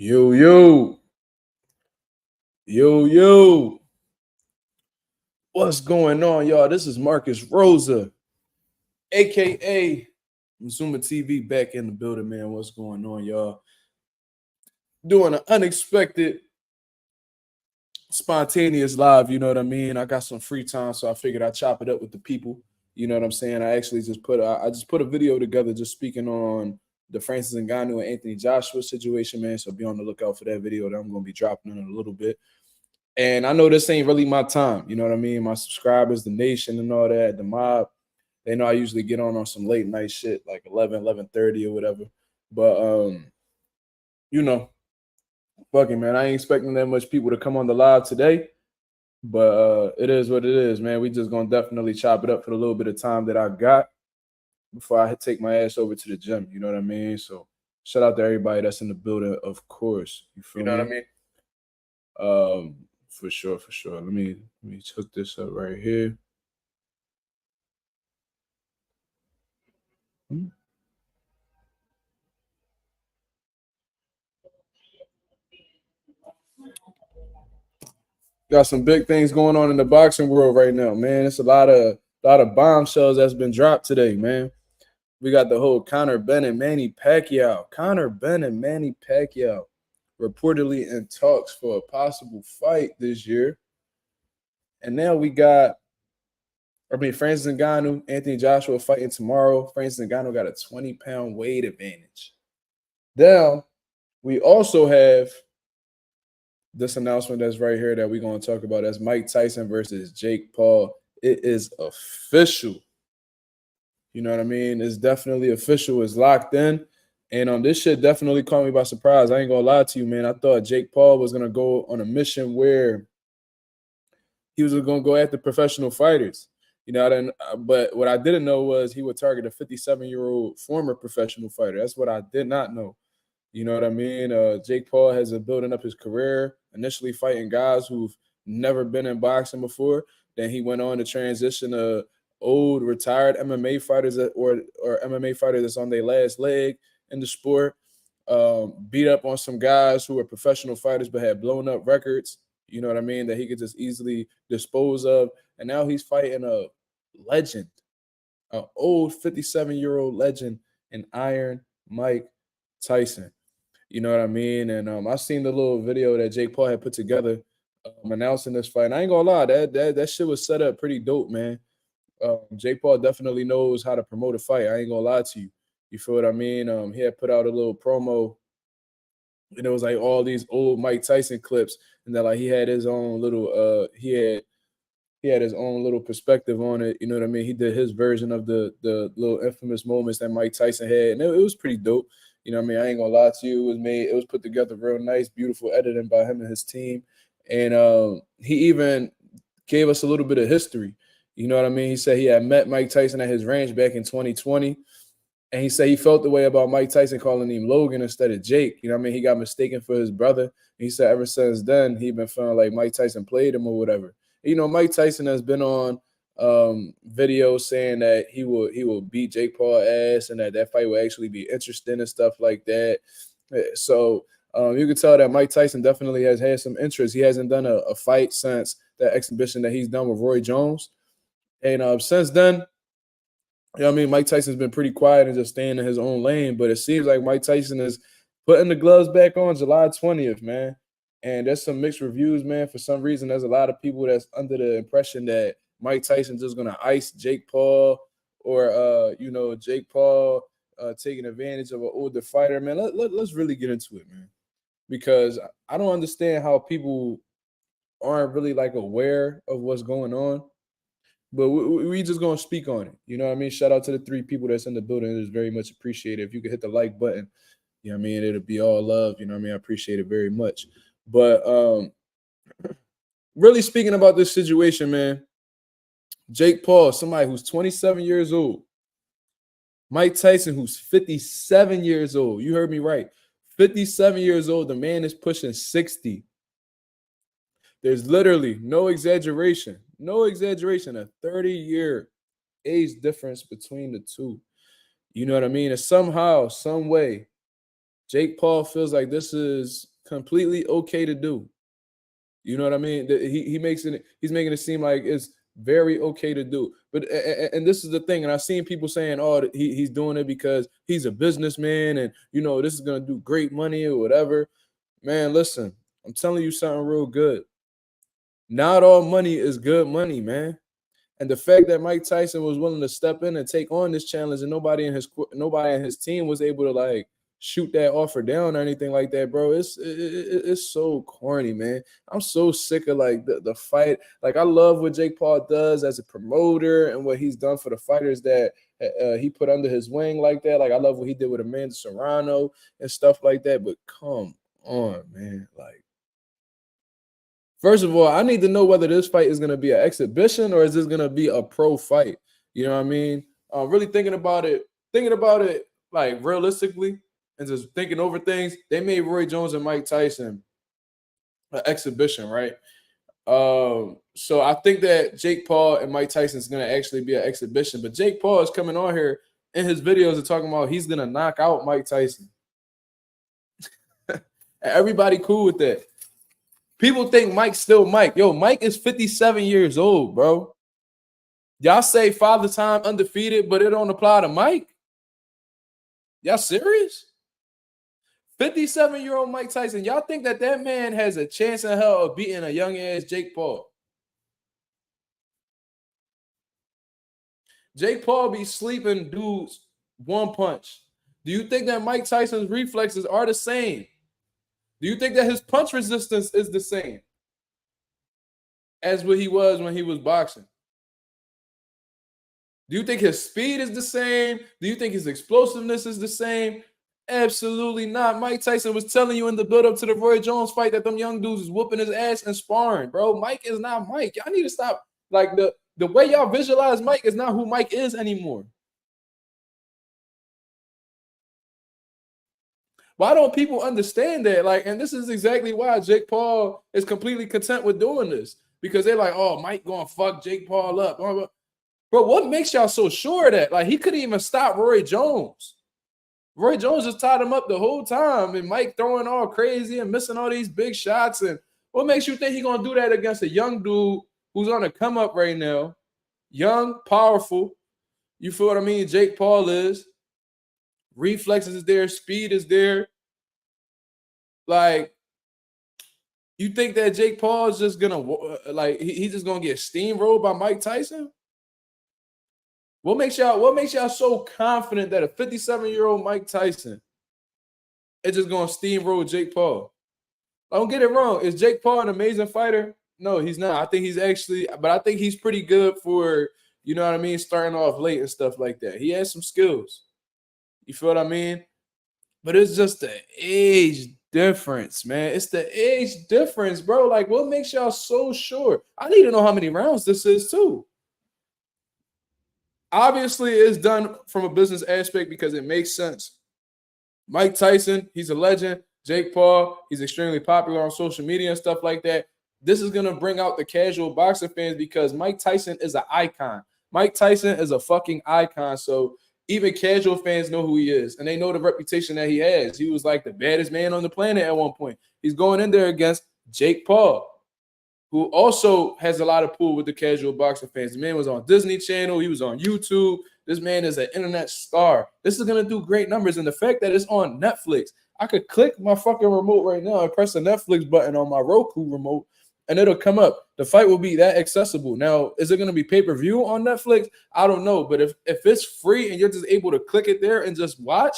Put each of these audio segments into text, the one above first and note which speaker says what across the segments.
Speaker 1: Yo, yo, yo. What's going on, y'all? This is Marcus Rosa, aka Mazuma TV, back in the building, man. What's going on, y'all? Doing an unexpected, spontaneous live, you know what I mean? I got some free time, so I figured I'd chop it up with the people. You know what I'm saying? I actually just put a video together just speaking on the Francis Ngannou and Anthony Joshua situation, man. So be on the lookout for that video that I'm gonna be dropping in a little bit. And I know this ain't really my time. You know what I mean? My subscribers, the nation and all that, the mob, they know I usually get on some late night shit like 11:30 or whatever. But, you know, fucking, man, I ain't expecting that much people to come on the live today. But it is what it is, man. We just going to definitely chop it up for the little bit of time that I got before I take my ass over to the gym. You know what I mean? So shout out to everybody that's in the building, of course. You feel me?
Speaker 2: know what I mean?
Speaker 1: For sure. Let me hook this up right here. Got some big things going on in the boxing world right now, man. It's a lot of bombshells that's been dropped today, man. We got the whole Conor Benn and Manny Pacquiao reportedly in talks for a possible fight this year. And now we got, Francis Ngannou, Anthony Joshua fighting tomorrow. Francis Ngannou got a 20-pound weight advantage. Now, we also have this announcement that's right here that we're going to talk about. That's Mike Tyson versus Jake Paul. It is official. You know what I mean? It's definitely official. It's locked in. And this shit definitely caught me by surprise. I ain't going to lie to you, man. I thought Jake Paul was going to go on a mission where he was going to go after professional fighters. You know, but what I didn't know was he would target a 57-year-old former professional fighter. That's what I did not know. You know what I mean? Jake Paul has been building up his career, initially fighting guys who've never been in boxing before. Then he went on to transition to old retired MMA fighters or MMA fighters that's on their last leg in the sport. Beat up on some guys who were professional fighters but had blown up records. You know what I mean? That he could just easily dispose of. And now he's fighting a legend, an old 57-year-old legend in Iron Mike Tyson. You know what I mean? And I seen the little video that Jake Paul had put together announcing this fight. And I ain't gonna lie, that shit was set up pretty dope, man. Jake Paul definitely knows how to promote a fight. I ain't gonna lie to you. You feel what I mean? He had put out a little promo, and it was like all these old Mike Tyson clips, and then like he had his own little he had his own little perspective on it. You know what I mean? He did his version of the little infamous moments that Mike Tyson had, and it was pretty dope. You know what I mean? I ain't gonna lie to you. It was put together real nice, beautiful editing by him and his team. And he even gave us a little bit of history. You know what I mean? He said he had met Mike Tyson at his ranch back in 2020. And he said he felt the way about Mike Tyson calling him Logan instead of Jake. You know what I mean? He got mistaken for his brother. And he said ever since then, he been feeling like Mike Tyson played him or whatever. You know, Mike Tyson has been on videos saying that he will beat Jake Paul ass and that fight will actually be interesting and stuff like that. So you can tell that Mike Tyson definitely has had some interest. He hasn't done a fight since that exhibition that he's done with Roy Jones. And since then, you know what I mean? Mike Tyson's been pretty quiet and just staying in his own lane, but it seems like Mike Tyson is putting the gloves back on July 20th, man. And there's some mixed reviews, man. For some reason, there's a lot of people that's under the impression that Mike Tyson's just gonna ice Jake Paul or Jake Paul taking advantage of an older fighter, man. Let's really get into it, man. Because I don't understand how people aren't really like aware of what's going on. But we just gonna speak on it. You know what I mean? Shout out to the 3 people that's in the building. It is very much appreciated. If you could hit the like button, you know what I mean? It'll be all love. You know what I mean? I appreciate it very much. But really speaking about this situation, man, Jake Paul, somebody who's 27 years old. Mike Tyson, who's 57 years old. You heard me right. 57 years old. The man is pushing 60. There's literally no exaggeration, a 30-year age difference between the two. You know what I mean? And somehow, some way, Jake Paul feels like this is completely okay to do. You know what I mean? He's making it seem like it's very okay to do. But and this is the thing, and I've seen people saying, "Oh, he's doing it because he's a businessman, and this is gonna do great money or whatever." Man, listen, I'm telling you something real good. Not all money is good money, man. And the fact that Mike Tyson was willing to step in and take on this challenge, and nobody in his team was able to like shoot that offer down or anything like that, bro. It's so corny, man. I'm so sick of like the fight. Like I love what Jake Paul does as a promoter and what he's done for the fighters that he put under his wing like that. Like I love what he did with Amanda Serrano and stuff like that. But come on, man, like. First of all, I need to know whether this fight is going to be an exhibition or is this going to be a pro fight. You know what I mean? Really thinking about it like realistically and just thinking over things. They made Roy Jones and Mike Tyson an exhibition, right? So I think that Jake Paul and Mike Tyson is going to actually be an exhibition. But Jake Paul is coming on here in his videos and talking about he's going to knock out Mike Tyson. Everybody cool with that. People think Mike's still Mike. Yo, Mike is 57 years old, bro. Y'all say Father Time undefeated, but it don't apply to Mike? Y'all serious? 57-year-old Mike Tyson. Y'all think that man has a chance in hell of beating a young-ass Jake Paul? Jake Paul be sleeping dudes one punch. Do you think that Mike Tyson's reflexes are the same? Do you think that his punch resistance is the same as what he was when he was boxing? Do you think his speed is the same? Do you think his explosiveness is the same? Absolutely not. Mike Tyson was telling you in the build-up to the Roy Jones fight that them young dudes is whooping his ass and sparring, bro. Mike is not Mike. Y'all need to stop. Like, the way y'all visualize Mike is not who Mike is anymore. Why don't people understand that? Like, and this is exactly why Jake Paul is completely content with doing this. Because they're like, oh, Mike gonna fuck Jake Paul up. Bro, what makes y'all so sure of that? Like, he couldn't even stop Roy Jones. Roy Jones just tied him up the whole time. And Mike throwing all crazy and missing all these big shots. And what makes you think he's gonna do that against a young dude who's on a come up right now? Young, powerful. You feel what I mean? Jake Paul is. Reflexes is there, speed is there. Like, you think that Jake Paul is just gonna he's just gonna get steamrolled by Mike Tyson? What makes y'all so confident that a 57-year-old Mike Tyson is just gonna steamroll Jake Paul? Don't get it wrong. Is Jake Paul an amazing fighter? No, he's not. I think he's pretty good for, you know what I mean, starting off late and stuff like that. He has some skills. You feel what I mean? But it's just the age difference, man. It's the age difference, bro. Like, what makes y'all so sure? I need to know how many rounds this is, too. Obviously, it's done from a business aspect because it makes sense. Mike Tyson, he's a legend. Jake Paul, he's extremely popular on social media and stuff like that. This is going to bring out the casual boxing fans because Mike Tyson is an icon. Mike Tyson is a fucking icon. So even casual fans know who he is, and they know the reputation that he has. He was like the baddest man on the planet at one point. He's going in there against Jake Paul, who also has a lot of pull with the casual boxing fans. The man was on Disney Channel. He was on YouTube. This man is an internet star. This is going to do great numbers. And the fact that it's on Netflix, I could click my fucking remote right now and press the Netflix button on my Roku remote, and it'll come up. The fight will be that accessible. Now, is it going to be pay-per-view on Netflix? I don't know. But if it's free and you're just able to click it there and just watch,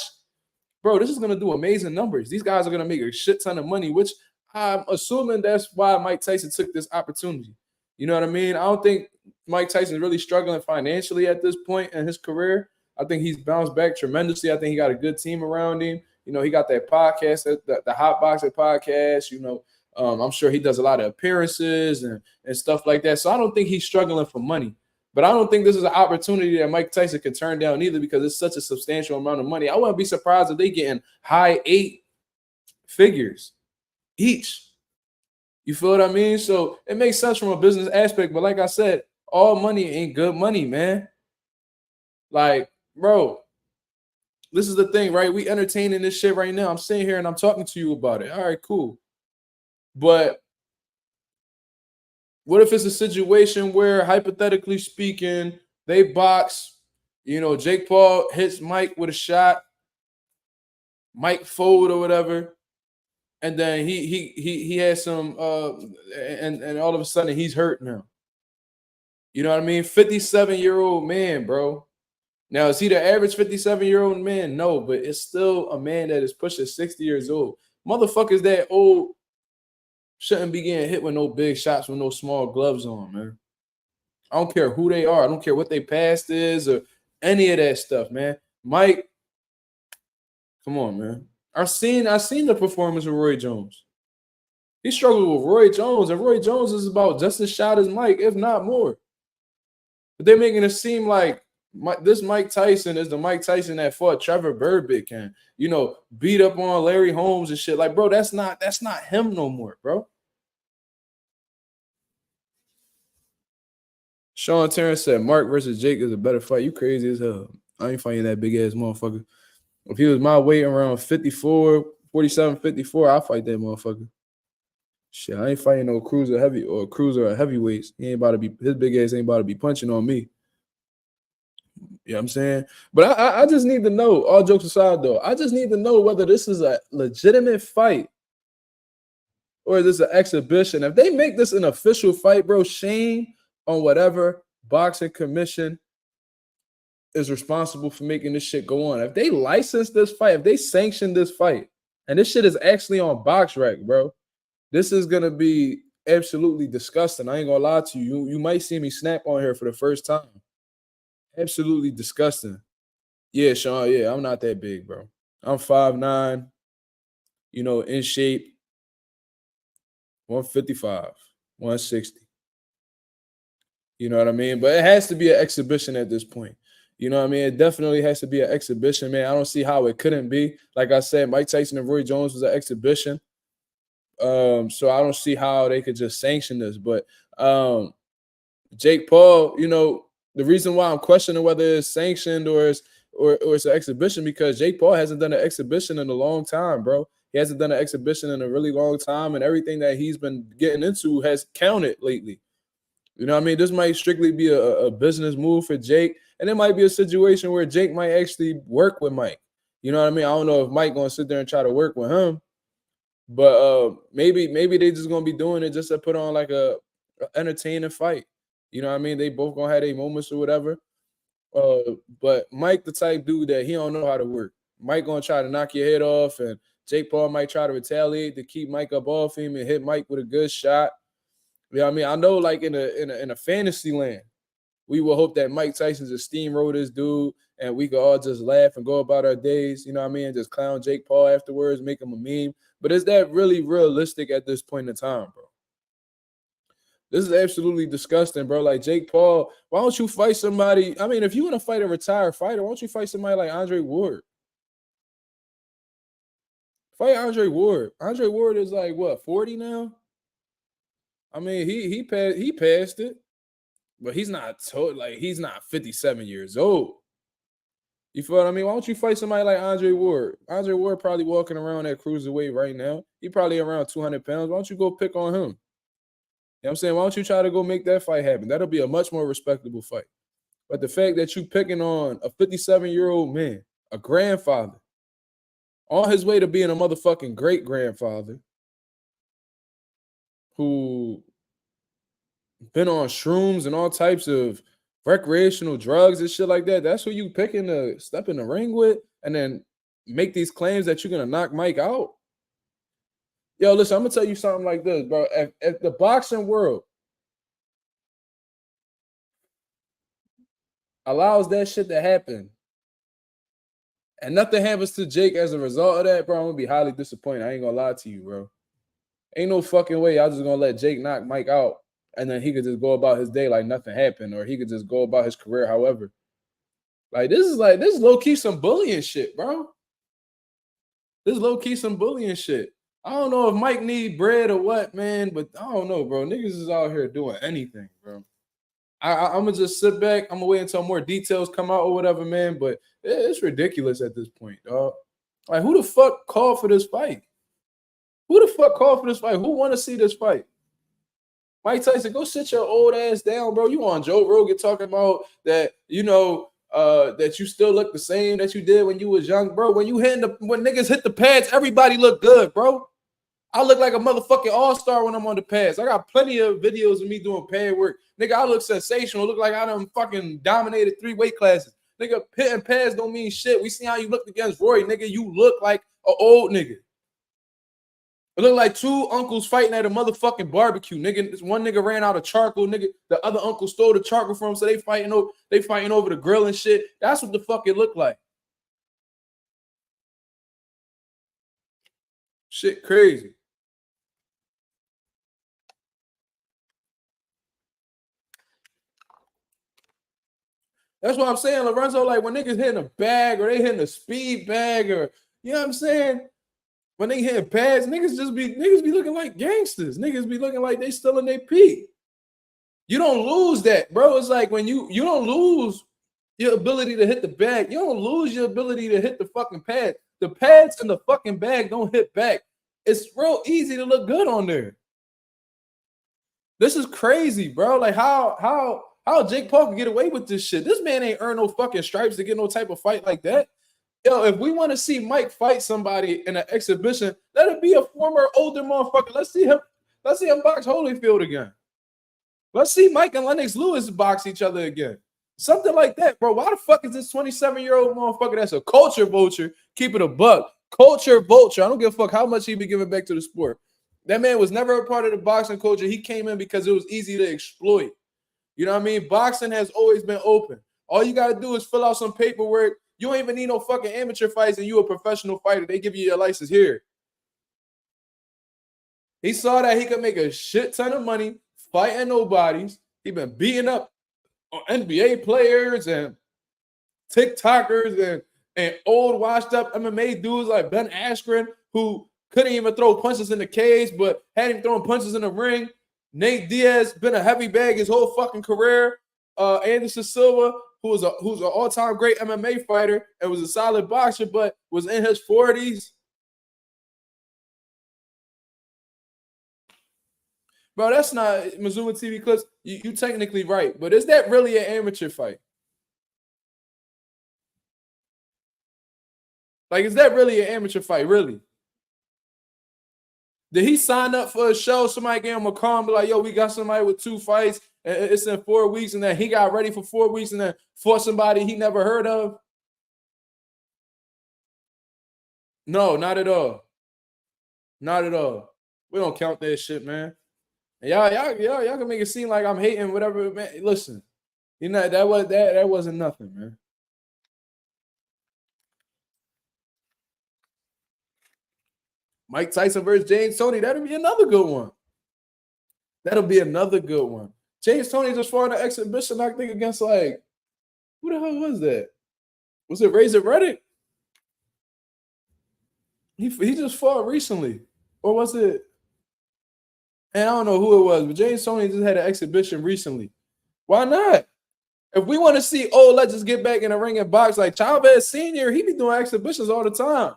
Speaker 1: bro, this is going to do amazing numbers. These guys are going to make a shit ton of money, which I'm assuming that's why Mike Tyson took this opportunity. You know what I mean? I don't think Mike Tyson is really struggling financially at this point in his career. I think he's bounced back tremendously. I think he got a good team around him. You know, he got that podcast, the Hot Boxing podcast. You know, I'm sure he does a lot of appearances and stuff like that. So I don't think he's struggling for money. But I don't think this is an opportunity that Mike Tyson can turn down either because it's such a substantial amount of money. I wouldn't be surprised if they getting high 8 figures each. You feel what I mean? So it makes sense from a business aspect. But like I said, all money ain't good money, man. Like, bro, this is the thing, right? We entertaining this shit right now. I'm sitting here and I'm talking to you about it. All right, cool. But what if it's a situation where, hypothetically speaking, they box, Jake Paul hits Mike with a shot, Mike fold or whatever, and then he has some and all of a sudden he's hurt now. You know what I mean? 57-year-old man, bro. Now, is he the average 57-year-old man? No, but it's still a man that is pushing 60 years old. Motherfuckers that old shouldn't be getting hit with no big shots with no small gloves on, man. I don't care who they are. I don't care what their past is or any of that stuff, man. Mike, come on, man. I seen the performance of Roy Jones. He struggled with Roy Jones, and Roy Jones is about just as shot as Mike, if not more. But they're making it seem like this Mike Tyson is the Mike Tyson that fought Trevor Burbick and, beat up on Larry Holmes and shit. Like, bro, that's not him no more, bro. Sean Terrence said Mark versus Jake is a better fight. You crazy as hell. I ain't fighting that big ass motherfucker. If he was my weight around 54, 47, 54, I'll fight that motherfucker. Shit, I ain't fighting no cruiser heavy or cruiser or heavyweights. He ain't about to be, his big ass ain't about to be punching on me. You know what I'm saying? But I just need to know, all jokes aside though, I just need to know whether this is a legitimate fight or is this an exhibition. If they make this an official fight, bro, shame on whatever boxing commission is responsible for making this shit go on. If they license this fight, if they sanction this fight, and this shit is actually on BoxRec, bro, this is going to be absolutely disgusting. I ain't going to lie to you. You might see me snap on here for the first time. Absolutely disgusting. Yeah, Sean, yeah, I'm not that big, bro. I'm 5'9", in shape, 155, 160. You know what I mean? But it has to be an exhibition at this point. You know what I mean? It definitely has to be an exhibition, man. I don't see how it couldn't be. Like I said, Mike Tyson and Roy Jones was an exhibition. So I don't see how they could just sanction this. But Jake Paul, the reason why I'm questioning whether it's sanctioned or it's an exhibition, because Jake Paul hasn't done an exhibition in a long time, bro. He hasn't done an exhibition in a really long time, and everything that he's been getting into has counted lately. You know what I mean? This might strictly be a business move for Jake, and it might be a situation where Jake might actually work with Mike. You know what I mean? I don't know if Mike going to sit there and try to work with him, but maybe they just going to be doing it just to put on like a entertaining fight. You know what I mean? They both going to have their moments or whatever. But Mike the type dude that he don't know how to work. Mike going to try to knock your head off, and Jake Paul might try to retaliate to keep Mike up off him and hit Mike with a good shot. You know what I mean? I know, like in a fantasy land, we will hope that Mike Tyson's a steamroll this dude, and we could all just laugh and go about our days. You know what I mean? And just clown Jake Paul afterwards, make him a meme. But is that really realistic at this point in time, bro? This is absolutely disgusting, bro. Like Jake Paul, why don't you fight somebody? I mean, if you want to fight a retired fighter, why don't you fight somebody like Andre Ward? Fight Andre Ward. Andre Ward is like what, 40 now? I mean, he passed it, but he's not he's not 57 years old. You feel what I mean? Why don't you fight somebody like Andre Ward? Andre Ward probably walking around at cruiserweight right now. He probably around 200 pounds. Why don't you go pick on him? You know what I'm saying? Why don't you try to go make that fight happen? That'll be a much more respectable fight. But the fact that you picking on a 57-year-old man, a grandfather, on his way to being a motherfucking great-grandfather, who been on shrooms and all types of recreational drugs and shit like that, that's who you picking to step in the ring with and then make these claims that you're going to knock Mike out? Yo, listen, I'm going to tell you something like this, bro. If the boxing world allows that shit to happen and nothing happens to Jake as a result of that, bro, I'm going to be highly disappointed. I ain't going to lie to you, bro. Ain't no fucking way y'all just going to let Jake knock Mike out and then he could just go about his day like nothing happened, or he could just go about his career however. This is low-key some bullying shit, bro. This is low-key some bullying shit. I don't know if Mike need bread or what, man, but I don't know, bro. Niggas is out here doing anything, bro. I'm gonna just sit back. I'm gonna wait until more details come out or whatever, man. But it's ridiculous at this point, dog. Like, who the fuck called for this fight? Who the fuck called for this fight? Who want to see this fight? Mike Tyson, go sit your old ass down, bro. You on Joe Rogan talking about that, that you still look the same that you did when you was young, bro. When niggas hit the pads, everybody look good, bro. I look like a motherfucking all-star when I'm on the pads. I got plenty of videos of me doing pad work. Nigga, I look sensational. Look like I done fucking dominated 3 weight classes. Nigga, hitting pads don't mean shit. We see how you looked against Roy. Nigga, you look like an old nigga. It looked like 2 uncles fighting at a motherfucking barbecue. Nigga, this one nigga ran out of charcoal. Nigga, the other uncle stole the charcoal from him, so they fighting over the grill and shit. That's what the fuck it looked like. Shit crazy. That's what I'm saying, Lorenzo. Like, when niggas hitting a bag or they hitting a speed bag, or you know what I'm saying? When they hitting pads, niggas be looking like gangsters. Niggas be looking like they still in their peak. You don't lose that, bro. It's like when you don't lose your ability to hit the bag. You don't lose your ability to hit the fucking pad. The pads in the fucking bag don't hit back. It's real easy to look good on there. This is crazy, bro. Like, how Jake Paul can get away with this shit? This man ain't earned no fucking stripes to get no type of fight like that. Yo, if we want to see Mike fight somebody in an exhibition, let it be a former older motherfucker. Let's see him box Holyfield again. Let's see Mike and Lennox Lewis box each other again. Something like that, bro. Why the fuck is this 27-year-old motherfucker that's a culture vulture, keep it a buck? Culture vulture. I don't give a fuck how much he be giving back to the sport. That man was never a part of the boxing culture. He came in because it was easy to exploit. You know what I mean? Boxing has always been open. All you got to do is fill out some paperwork. You don't even need no fucking amateur fights, and you a professional fighter. They give you your license here. He saw that he could make a shit ton of money fighting nobodies. He been beating up NBA players and TikTokers and old washed up MMA dudes like Ben Askren, who couldn't even throw punches in the cage, but had him throwing punches in the ring. Nate Diaz been a heavy bag his whole fucking career. Anderson Silva, who's an all-time great MMA fighter and was a solid boxer, but was in his 40s. Bro, that's not Mazuma TV clips. You technically right, but is that really an amateur fight? Like, is that really an amateur fight, really? Did he sign up for a show? Somebody gave him a call and be like, yo, we got somebody with 2 fights, and it's in 4 weeks, and then he got ready for 4 weeks and then fought somebody he never heard of? No, not at all. Not at all. We don't count that shit, man. Y'all can make it seem like I'm hating whatever, man. Listen, that wasn't nothing, man. Mike Tyson versus James Toney. That'll be another good one. That'll be another good one. James Toney just fought in an exhibition, I think, against like, who the hell was that? Was it Razor Reddick? He just fought recently. Or was it? And I don't know who it was, but James Toney just had an exhibition recently. Why not? If we want to see old legends get back in the ring and box, like Chavez Sr., he be doing exhibitions all the time.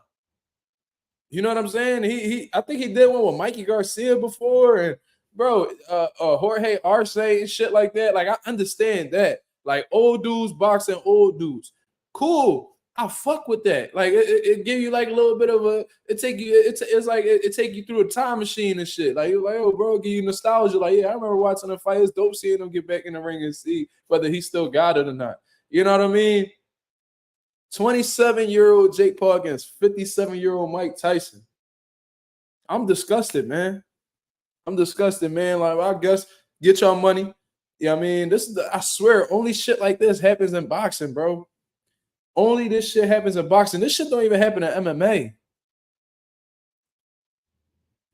Speaker 1: You know what I'm saying? I think he did one with Mikey Garcia before, and bro, Jorge Arce and shit like that. Like, I understand that. Like, old dudes boxing old dudes. Cool. I fuck with that. Like, it give you like a little bit of a. It's like it take you through a time machine and shit. Like, you're like, oh, bro, give you nostalgia. Like, yeah, I remember watching the fight. It's dope seeing him get back in the ring and see whether he still got it or not. You know what I mean? 27-year-old Jake Paul against 57-year-old Mike Tyson. I'm disgusted, man. I'm disgusted, man. Like, I guess get y'all money. Yeah, I mean, I swear, only shit like this happens in boxing, bro. Only this shit happens in boxing. This shit don't even happen in MMA.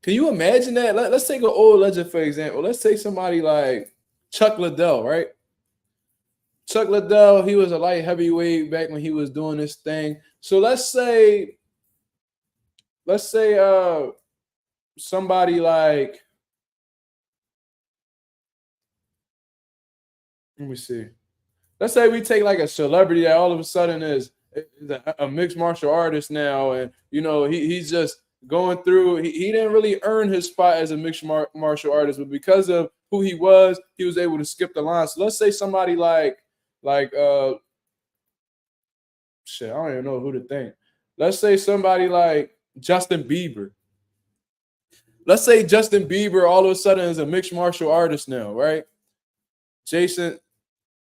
Speaker 1: Can you imagine that? Let's take an old legend, for example. Let's take somebody like Chuck Liddell, right? Chuck Liddell, he was a light heavyweight back when he was doing this thing. So let's say somebody like, Let me see. Let's say we take like a celebrity that all of a sudden is a mixed martial artist now, and he's just going through. He didn't really earn his spot as a mixed martial artist, but because of who he was able to skip the line. So let's say somebody like shit, I don't even know who to think. Let's say somebody like Justin Bieber. Let's say Justin Bieber all of a sudden is a mixed martial artist now, right? Jason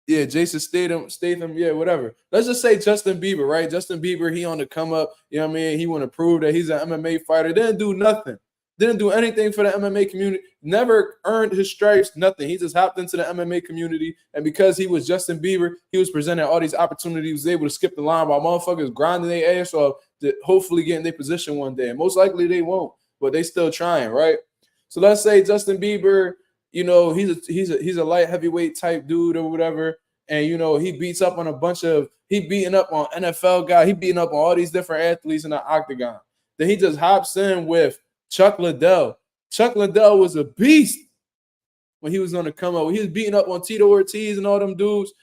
Speaker 1: Statham, yeah, whatever. Let's just say Justin Bieber, right? Justin Bieber, he on the come up, you know what I mean? He want to prove that he's an MMA fighter. Didn't do nothing. Didn't do anything for the MMA community. Never earned his stripes, nothing. He just hopped into the MMA community, and because he was Justin Bieber, he was presented all these opportunities. He was able to skip the line while motherfuckers grinding their ass off to hopefully get in their position one day. And most likely they won't, but they still trying, right? So let's say Justin Bieber, he's a light heavyweight type dude or whatever, and he beats up on he beating up on NFL guys, he beating up on all these different athletes in the octagon. Then he just hops in with Chuck Liddell. Chuck Liddell was a beast when he was on the come up. He was beating up on Tito Ortiz and all them dudes.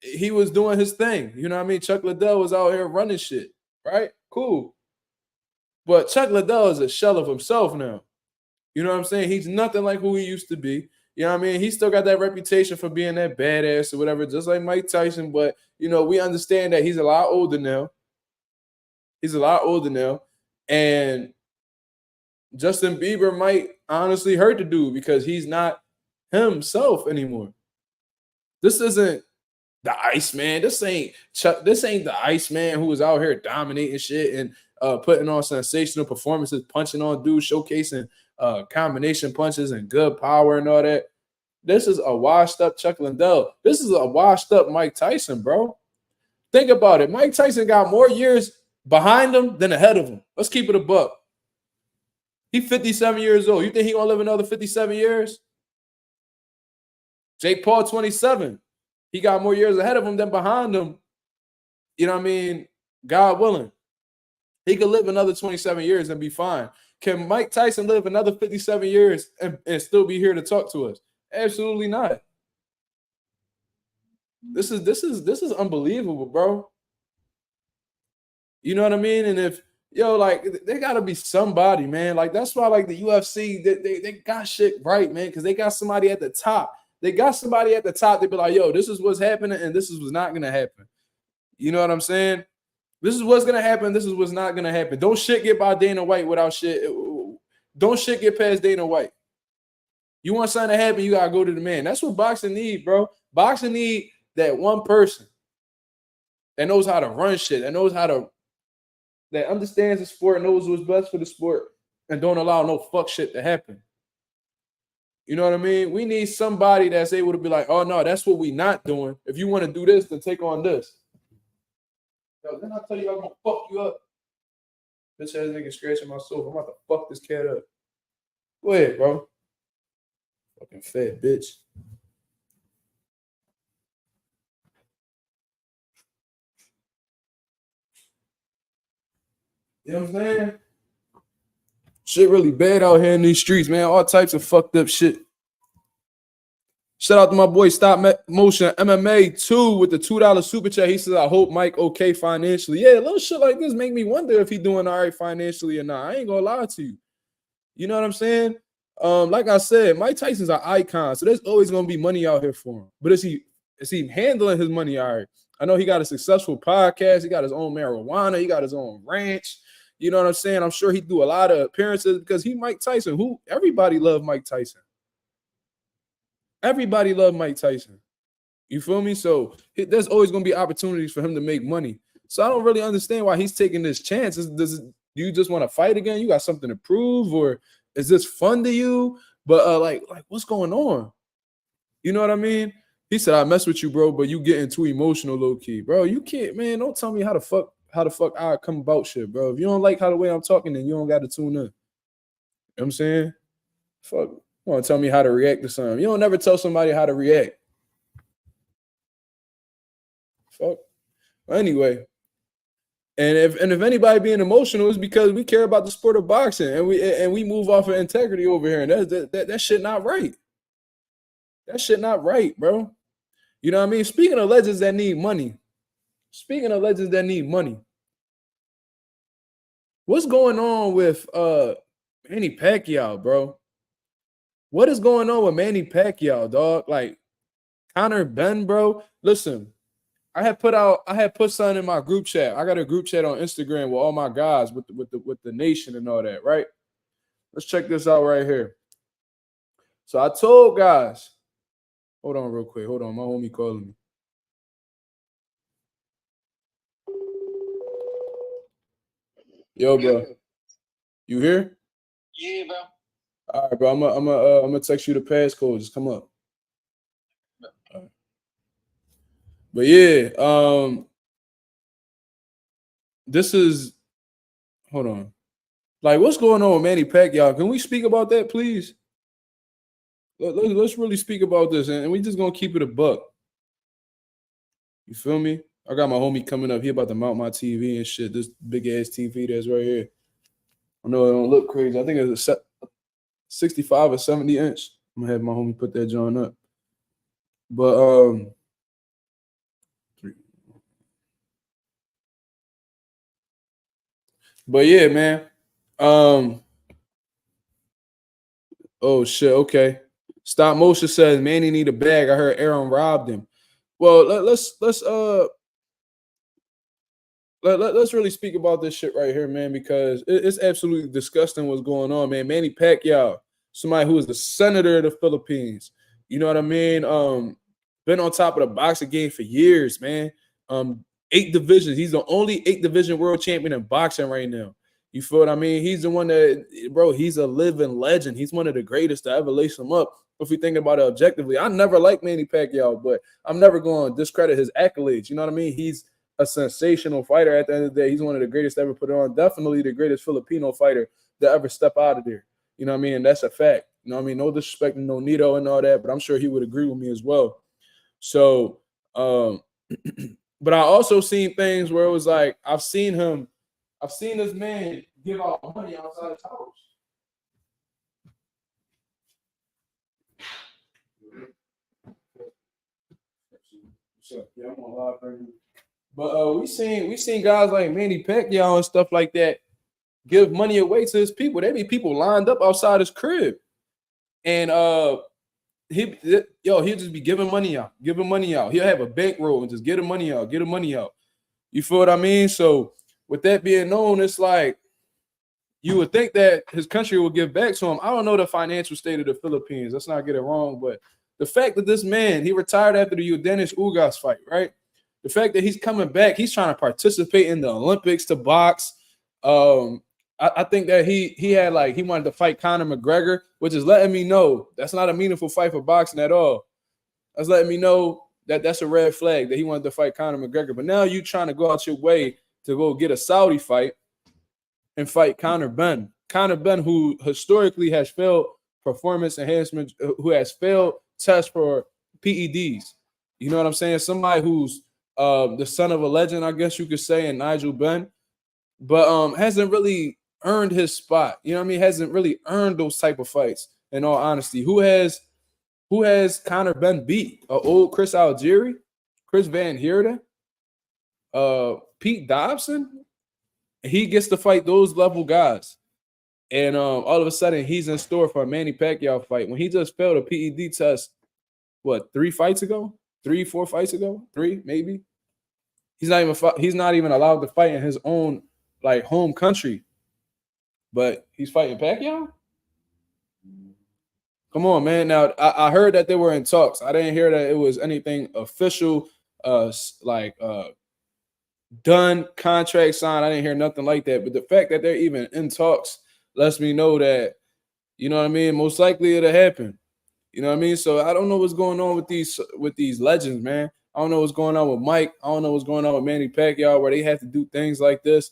Speaker 1: He was doing his thing. You know what I mean? Chuck Liddell was out here running shit, right? Cool. But Chuck Liddell is a shell of himself now. You know what I'm saying? He's nothing like who he used to be. You know what I mean? He still got that reputation for being that badass or whatever, just like Mike Tyson. But, we understand that he's a lot older now. And Justin Bieber might honestly hurt the dude because he's not himself anymore. This isn't the Iceman. This ain't the Iceman who was out here dominating shit and putting on sensational performances, punching on dudes, showcasing combination punches and good power and all that. This is a washed up Chuck Liddell. This is a washed up Mike Tyson, bro. Think about it. Mike Tyson got more years behind him than ahead of him. Let's keep it a buck. He's 57 years old. You think he gonna live another 57 years? Jake Paul, 27. He got more years ahead of him than behind him. You know what I mean? God willing. He could live another 27 years and be fine. Can Mike Tyson live another 57 years and still be here to talk to us? Absolutely not. This is unbelievable, bro. You know what I mean? And if there gotta be somebody, man. Like that's why, like the UFC, they got shit right, man, because they got somebody at the top. They got somebody at the top. They be like, yo, this is what's happening, and this is what's not gonna happen. You know what I'm saying? This is what's gonna happen. This is what's not gonna happen. Don't shit get by Dana White without shit. Don't shit get past Dana White. You want something to happen, you gotta go to the man. That's what boxing need, bro. Boxing need that one person that knows how to run shit, that understands the sport, knows what's best for the sport, and don't allow no fuck shit to happen. You know what I mean? We need somebody that's able to be like, oh no, that's what we not doing. If you want to do this, then take on this. Yo, then I tell you I'm gonna fuck you up. Bitch ass nigga scratching my soul. I'm about to fuck this cat up. Go ahead, bro. Fucking fat bitch. You know what I'm saying? Shit really bad out here in these streets, man. All types of fucked up shit. Shout out to my boy Stop Motion MMA 2 with the $2 super chat. He says, I hope Mike okay financially. Yeah, little shit like this make me wonder if he doing all right financially or not. I ain't gonna lie to you. You know what I'm saying? Like I said, Mike Tyson's an icon, so there's always gonna be money out here for him. But is he handling his money all right? I know he got a successful podcast. He got his own marijuana. He got his own ranch. You know what I'm saying? I'm sure he do a lot of appearances because he Mike Tyson. Everybody loved Mike Tyson. Everybody loved Mike Tyson. You feel me? So there's always going to be opportunities for him to make money. So I don't really understand why he's taking this chance. Do you just want to fight again? You got something to prove, or is this fun to you? But like what's going on? You know what I mean? He said, I mess with you, bro, but you getting too emotional, low key, bro. You can't, man. Don't tell me how the fuck I come about shit, bro. If you don't like how the way I'm talking, then you don't got to tune in. You know what I'm saying? Fuck. You want to tell me how to react to something. You don't never tell somebody how to react. Fuck. Well, anyway. And if anybody being emotional, it's because we care about the sport of boxing and we move off of integrity over here. And that shit not right. That shit not right, bro. You know what I mean? Speaking of legends that need money, what's going on with Manny Pacquiao, bro? What is going on with Manny Pacquiao, dog? Like Conor Ben, bro. Listen, I had put something in my group chat. I got a group chat on Instagram with all my guys with the nation and all that, right? Let's check this out right here. So I told guys, hold on real quick. Hold on, my homie calling me. Yo, bro. You here?
Speaker 2: Yeah, bro.
Speaker 1: All right, bro. I'm gonna text you the passcode. Just come up. Right. But yeah, this is hold on. Like, what's going on with Manny Pacquiao? Can we speak about that, please? Let's really speak about this, and we just gonna keep it a buck. You feel me? I got my homie coming up. He about to mount my TV and shit. This big ass TV that's right here. I know it don't look crazy. I think it's a 65 or 70 inch. I'm gonna have my homie put that joint up. But yeah, man. Oh shit. Okay. Stop motion says Manny need a bag. I heard Aaron robbed him. Well, let's really speak about this shit right here, man, because it's absolutely disgusting what's going on, man. Manny Pacquiao, somebody who is the senator of the Philippines. You know what I mean? Been on top of the boxing game for years, man. 8 divisions. He's the only 8 division world champion in boxing right now. You feel what I mean? He's the one that, bro, he's a living legend. He's one of the greatest to ever lace him up. If we think about it objectively, I never liked Manny Pacquiao, but I'm never going to discredit his accolades. You know what I mean? He's a sensational fighter at the end of the day. He's one of the greatest to ever put it on. Definitely the greatest Filipino fighter to ever step out of there. You know what I mean? And that's a fact. You know what I mean? No disrespect to no Nito and all that, but I'm sure he would agree with me as well. So, but I also seen things where it was like, I've seen this man give out money outside his house. Yeah, I'm on live right now. But we seen guys like Manny Pacquiao and stuff like that give money away to his people. There be people lined up outside his crib, and he'll just be giving money out. He'll have a bankroll and just get the money out. You feel what I mean? So with that being known, it's like you would think that his country will give back to him. I don't know the financial state of the Philippines. Let's not get it wrong, but the fact that this man, he retired after the Udenis Ugas fight, right? The fact that he's coming back, he's trying to participate in the Olympics to box. I think that he had he wanted to fight Conor McGregor, which is letting me know that's not a meaningful fight for boxing at all. That's letting me know that that's a red flag that he wanted to fight Conor McGregor. But now you trying to go out your way to go get a Saudi fight and fight Conor Ben. Conor Ben, who historically has failed performance enhancement, who has failed tests for PEDs. You know what I'm saying? Somebody who's the son of a legend, I guess you could say, in Nigel Benn, but hasn't really earned his spot. You know what I mean? Hasn't really earned those type of fights, in all honesty. Who has Conor Ben beat? Old Chris Algieri, Chris Van Heerden, Pete Dobson? He gets to fight those level guys. And all of a sudden, he's in store for a Manny Pacquiao fight when he just failed a PED test, 3 fights ago? 3, 4 fights ago? 3, maybe? He's not even allowed to fight in his own home country. But he's fighting Pacquiao? Come on, man. Now, I heard that they were in talks. I didn't hear that it was anything official, done, contract signed. I didn't hear nothing like that. But the fact that they're even in talks lets me know that, you know what I mean, most likely it'll happen. You know what I mean? So I don't know what's going on with these legends, man. I don't know what's going on with Mike. I don't know what's going on with Manny Pacquiao, where they have to do things like this.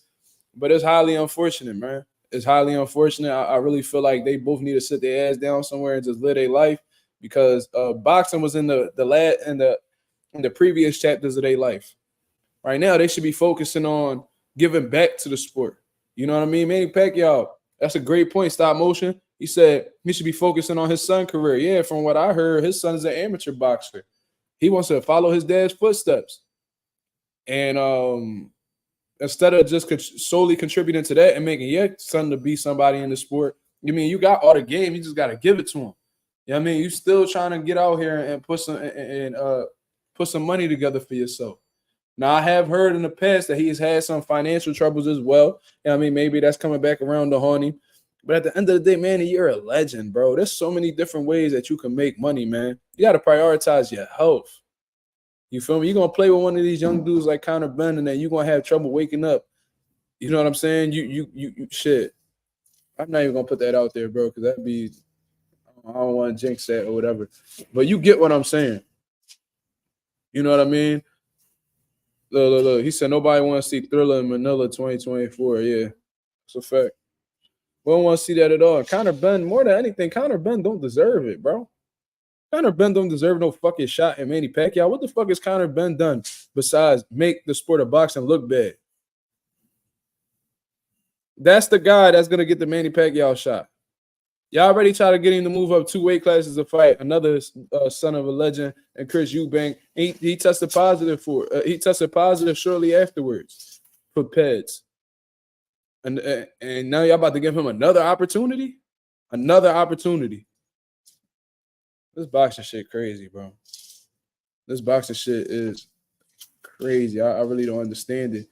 Speaker 1: But it's highly unfortunate, man. It's highly unfortunate. I really feel like they both need to sit their ass down somewhere and just live their life, because boxing was in the previous chapters of their life. Right now, they should be focusing on giving back to the sport. You know what I mean? Manny Pacquiao, that's a great point. Stop motion. He said he should be focusing on his son's career. Yeah, from what I heard, his son is an amateur boxer. He wants to follow his dad's footsteps. And instead of just solely contributing to that and making your son to be somebody in the sport, you mean you got all the game, you just got to give it to him. You know what I mean? You still trying to get out here and put some money together for yourself. Now, I have heard in the past that he has had some financial troubles as well. You know what I mean? Maybe that's coming back around to haunt him. But at the end of the day, man, you're a legend, bro. There's so many different ways that you can make money, man. You got to prioritize your health. You feel me? You're going to play with one of these young dudes like Conor Benn, and then you're going to have trouble waking up. You know what I'm saying? You shit. I'm not even going to put that out there, bro, because that'd be, I don't want to jinx that or whatever. But you get what I'm saying. You know what I mean? Look. He said nobody want to see Thriller in Manila 2024. Yeah, it's a fact. We don't want to see that at all. And Conor Benn, more than anything, Conor Benn don't deserve it, bro. Conor Benn don't deserve no fucking shot at Manny Pacquiao. What the fuck has Conor Benn done besides make the sport of boxing look bad? That's the guy that's going to get the Manny Pacquiao shot. Y'all already tried to get him to move up 2 weight classes to fight another son of a legend and Chris Eubank. He tested positive he tested positive shortly afterwards for PEDS. And now y'all about to give him another opportunity? Another opportunity. This boxing shit crazy, bro. This boxing shit is crazy. I really don't understand it.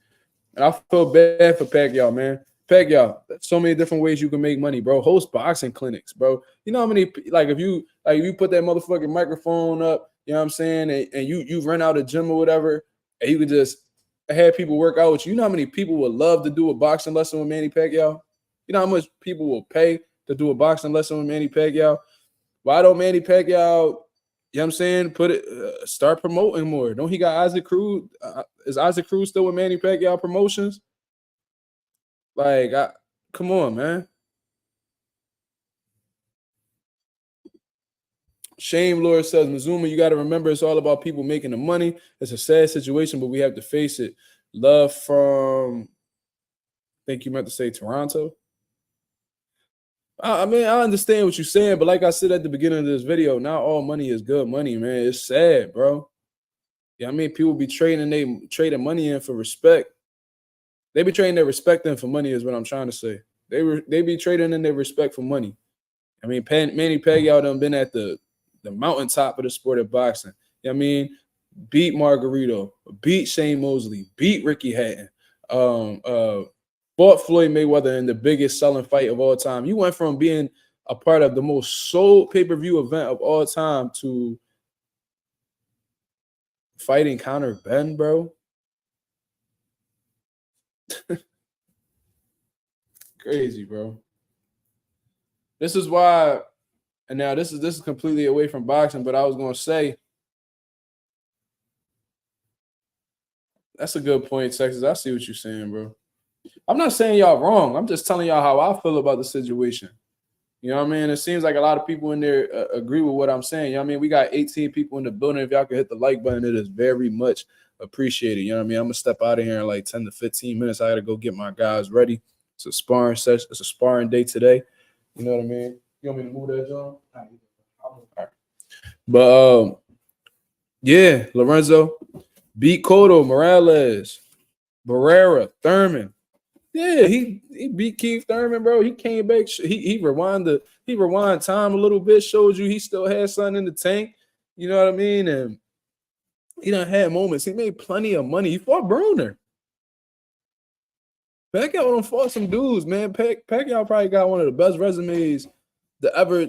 Speaker 1: And I feel bad for Pacquiao, man. Pacquiao, there's so many different ways you can make money, bro. Host boxing clinics, bro. You know how many, if you put that motherfucking microphone up, you know what I'm saying, and you rent out a gym or whatever, and you could just have people work out with you. You know how many people would love to do a boxing lesson with Manny Pacquiao? You know how much people will pay to do a boxing lesson with Manny Pacquiao? Why don't Manny Pacquiao, you know what I'm saying, start promoting more? Don't he got Isaac Cruz? Is Isaac Cruz still with Manny Pacquiao Promotions? Like, come on, man. Shame Lord says, Mazuma, you got to remember it's all about people making the money. It's a sad situation, but we have to face it. Love from, I think you meant to say Toronto. I mean, I understand what you're saying, but like I said at the beginning of this video, not all money is good money, man. It's sad, bro. Yeah, I mean, people be trading money in for respect. They be trading their respect in for money is what I'm trying to say. They be trading in their respect for money. I mean, Manny Pacquiao done been at the mountaintop of the sport of boxing. You know what I mean? Beat Margarito, beat Shane Mosley, beat Ricky Hatton, fought Floyd Mayweather in the biggest selling fight of all time. You went from being a part of the most sold pay-per-view event of all time to fighting Conor Benn, bro. Crazy, bro. This is why, and now this is completely away from boxing, but I was gonna say that's a good point, Texas. I see what you're saying, bro. I'm not saying y'all wrong. I'm just telling y'all how I feel about the situation. You know what I mean? It seems like a lot of people in there agree with what I'm saying. You know what I mean? We got 18 people in the building. If y'all could hit the like button, it is very much appreciated. You know what I mean? I'm going to step out of here in like 10 to 15 minutes. I got to go get my guys ready. It's a sparring session. It's a sparring day today. You know what I mean? You want me to move that, John? All right. But, yeah, Lorenzo beat Cotto, Morales, Barrera, Thurman. Yeah, he beat Keith Thurman, bro. He came back. He rewind time a little bit, showed you he still had something in the tank. You know what I mean? And he done had moments. He made plenty of money. He fought Bruner. Pacquiao done fought some dudes, man. Pacquiao probably got one of the best resumes to ever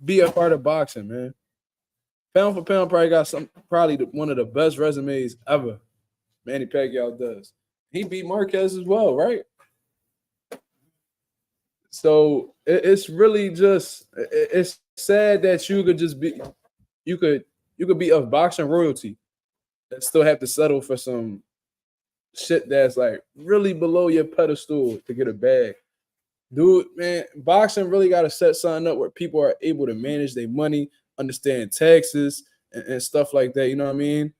Speaker 1: be a part of boxing, man. Pound for pound, probably got one of the best resumes ever. Manny Pacquiao does. He beat Marquez as well, right? So it's really just, it's sad that you could just be, you could be of boxing royalty and still have to settle for some shit that's like really below your pedestal to get a bag. Dude, man, boxing really got to set something up where people are able to manage their money, understand taxes and stuff like that. You know what I mean?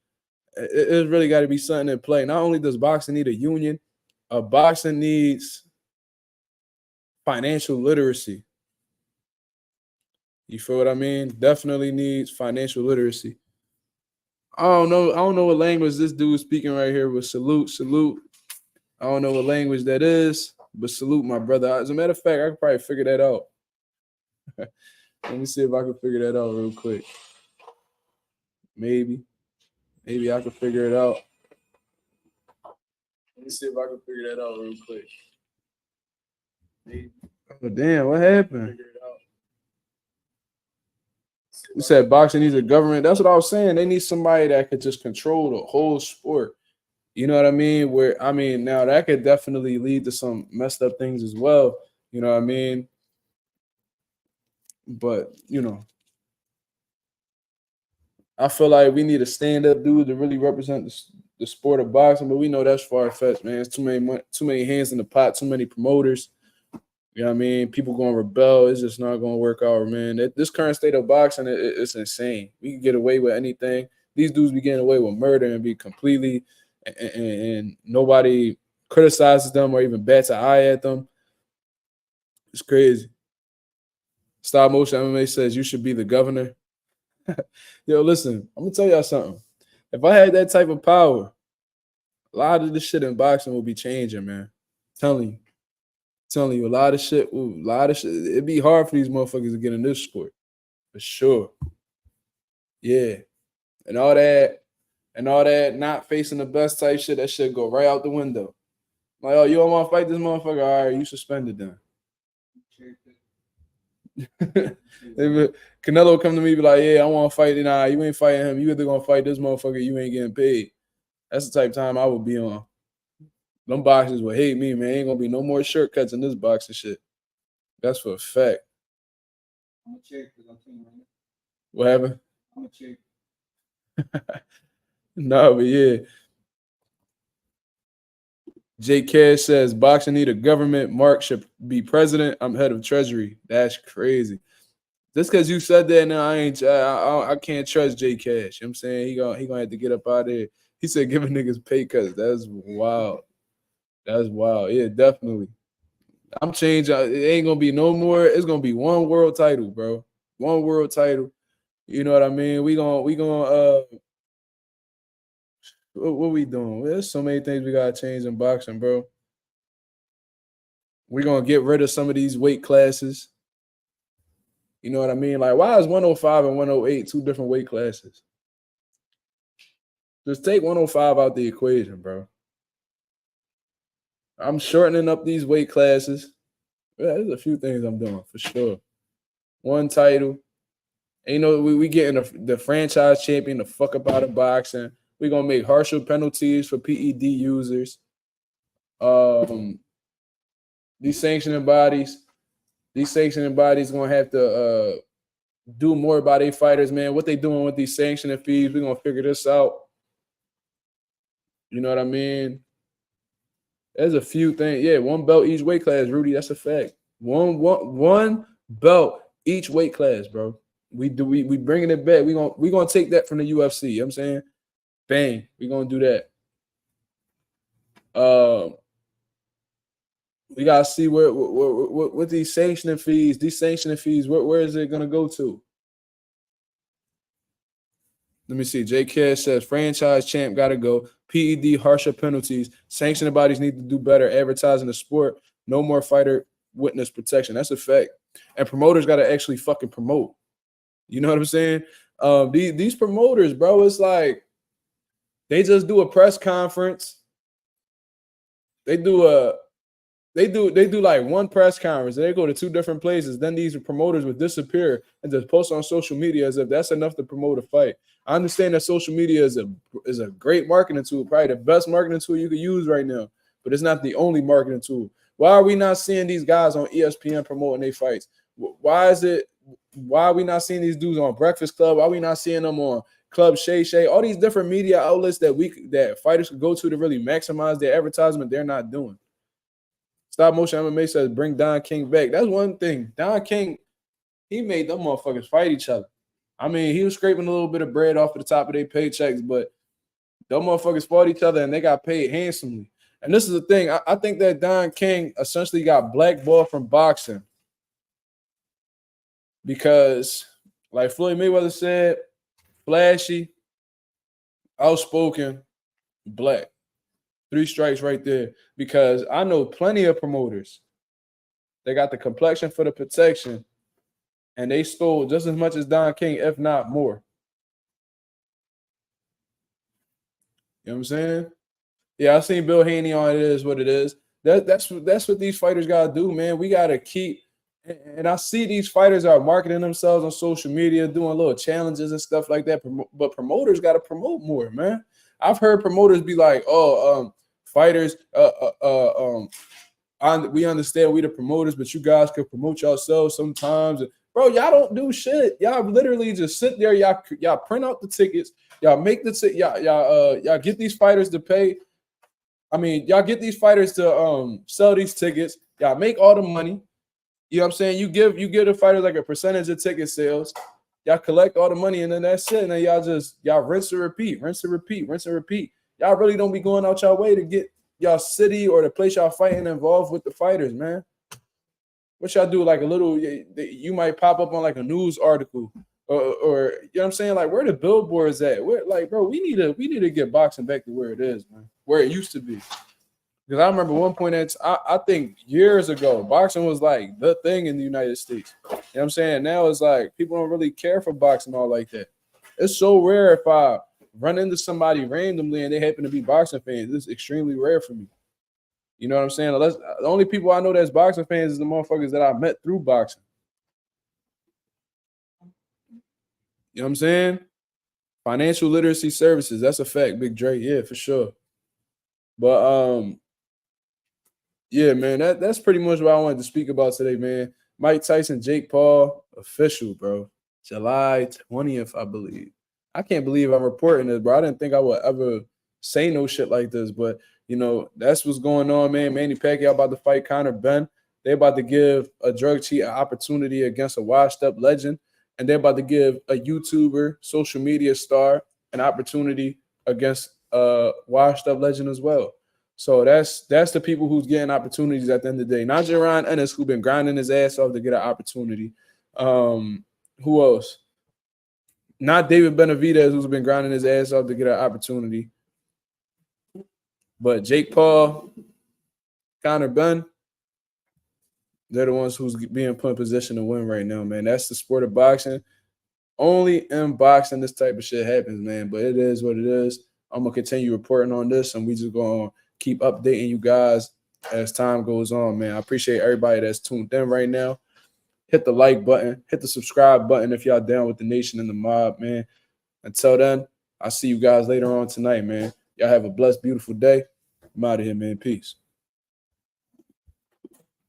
Speaker 1: It's really got to be something in play. Not only does boxing need a union, boxing needs financial literacy. You feel what I mean? Definitely needs financial literacy. I don't know. I don't know what language this dude speaking right here, but salute. I don't know what language that is, but salute my brother. As a matter of fact, I could probably figure that out. Let me see if I can figure that out real quick. Maybe I can figure it out. Let me see if I can figure that out real quick. Maybe. Oh damn! What happened? You said boxing needs a government. That's what I was saying. They need somebody that could just control the whole sport. You know what I mean? Where I mean, now that could definitely lead to some messed up things as well. You know what I mean? But I feel like we need a stand-up dude to really represent the sport of boxing. But we know that's far-fetched, man. It's too many hands in the pot, too many promoters. You know what I mean? People going to rebel. It's just not going to work out, man. This current state of boxing, it's insane. We can get away with anything. These dudes be getting away with murder and be completely, and nobody criticizes them or even bats an eye at them. It's crazy. Stop Motion MMA says you should be the governor. Yo, listen, I'm going to tell y'all something. If I had that type of power, a lot of the shit in boxing will be changing, man. Telling you, a lot of shit. It'd be hard for these motherfuckers to get in this sport, for sure. Yeah, and all that not facing the best type shit. That shit go right out the window. Like, oh, you don't want to fight this motherfucker? All right, you suspended then. Canelo come to me be like, yeah, I want to fight. Nah, you ain't fighting him. You either gonna fight this motherfucker, you ain't getting paid. That's the type of time I would be on. Them boxers would hate me, man. Ain't gonna be no more shortcuts in this boxing shit. That's for a fact. I'm gonna check because I'm telling you. What happened? I'm gonna check. No, but yeah. Jay Cash says boxing need a government. Mark should be president. I'm head of treasury. That's crazy. Just because you said that now, I can't trust Jay Cash. You know what I'm saying? He gonna have to get up out of there. He said giving niggas pay cuts. That's wild. That's wild. Yeah, definitely. I'm changing. It ain't gonna be no more. It's gonna be one world title, bro. One world title. You know what I mean? We gonna what we doing? There's so many things we gotta change in boxing, bro. We're gonna get rid of some of these weight classes. You know what I mean? Like, why is 105 and 108 two different weight classes? Just take 105 out the equation, bro. I'm shortening up these weight classes. Yeah, there's a few things I'm doing for sure. One title. And, we getting the franchise champion the fuck up out of boxing. We're gonna make harsher penalties for PED users. These sanctioning bodies gonna have to do more by their fighters, man. What they doing with these sanctioning fees? We're gonna figure this out. You know what I mean? There's a few things. Yeah, one belt each weight class, Rudy. That's a fact. One belt each weight class, bro. We bringing it back. We gonna take that from the UFC. You know what I'm saying? Bang. We gonna do that. We gotta see what these sanctioning fees. Where is it gonna go to? Let me see. Jay Cash says franchise champ gotta go. PED harsher penalties. Sanctioning bodies need to do better advertising the sport. No more fighter witness protection. That's a fact. And promoters gotta actually fucking promote. You know what I'm saying? These promoters, bro, it's like they just do a press conference. They do like one press conference and they go to two different places. Then these promoters would disappear and just post on social media as if that's enough to promote a fight. I understand that social media is a great marketing tool, probably the best marketing tool you could use right now, but it's not the only marketing tool. Why are we not seeing these guys on ESPN promoting their fights? Why are we not seeing these dudes on Breakfast Club? Why are we not seeing them on Club Shay Shay? All these different media outlets that fighters could go to really maximize their advertisement, they're not doing. Stop Motion MMA says bring Don King back. That's one thing. Don King, he made them motherfuckers fight each other. I mean, he was scraping a little bit of bread off of the top of their paychecks, but them motherfuckers fought each other and they got paid handsomely. And this is the thing. I think that Don King essentially got blackballed from boxing because, like Floyd Mayweather said, flashy, outspoken, black. 3 strikes right there. Because I know plenty of promoters. They got the complexion for the protection, and they stole just as much as Don King, if not more. You know what I'm saying? Yeah, I seen Bill Haney on It Is What It Is. That's what these fighters gotta do, man. We gotta keep, and I see these fighters are marketing themselves on social media, doing little challenges and stuff like that. But promoters gotta promote more, man. I've heard promoters be like, "Oh, fighters, we understand we the promoters, but you guys could promote yourselves sometimes." Bro, y'all don't do shit. Y'all literally just sit there. Y'all print out the tickets. Y'all make the y'all get these fighters to pay. I mean, y'all get these fighters to sell these tickets. Y'all make all the money. You know what I'm saying? You give the fighters like a percentage of ticket sales. Y'all collect all the money, and then that's it. And then y'all rinse and repeat, rinse and repeat, rinse and repeat. Y'all really don't be going out y'all way to get y'all city or the place y'all fighting involved with the fighters, man. What y'all do? Like a little, you might pop up on like a news article, or you know what I'm saying? Like, where the billboards at? Where, like, bro, we need to get boxing back to where it is, man, where it used to be. Because I remember one point I think years ago, boxing was like the thing in the United States. You know what I'm saying? Now it's like people don't really care for boxing all like that. It's so rare if I run into somebody randomly and they happen to be boxing fans. It's extremely rare for me. You know what I'm saying? The only people I know that's boxing fans is the motherfuckers that I met through boxing. You know what I'm saying? Financial literacy services, that's a fact, Big Dre. Yeah, for sure. But yeah, man, that's pretty much what I wanted to speak about today, man. Mike Tyson, Jake Paul, official, bro. July 20th, I believe. I can't believe I'm reporting this, bro. I didn't think I would ever say no shit like this, but you know, that's what's going on, man. Manny Pacquiao about to fight Conor Ben. They're about to give a drug cheat an opportunity against a washed-up legend, and they're about to give a YouTuber, social media star, an opportunity against a washed-up legend as well. So that's the people who's getting opportunities at the end of the day. Not Jaron Ennis, who's been grinding his ass off to get an opportunity. Who else? Not David Benavidez, who's been grinding his ass off to get an opportunity. But Jake Paul, Conor Ben, they're the ones who's being put in position to win right now, man. That's the sport of boxing. Only in boxing this type of shit happens, man. But it is what it is. I'm going to continue reporting on this, and we just going to keep updating you guys as time goes on, man. I appreciate everybody that's tuned in right now. Hit the like button. Hit the subscribe button if y'all down with the nation and the mob, man. Until then, I'll see you guys later on tonight, man. Y'all have a blessed, beautiful day. I'm out of here, man. Peace.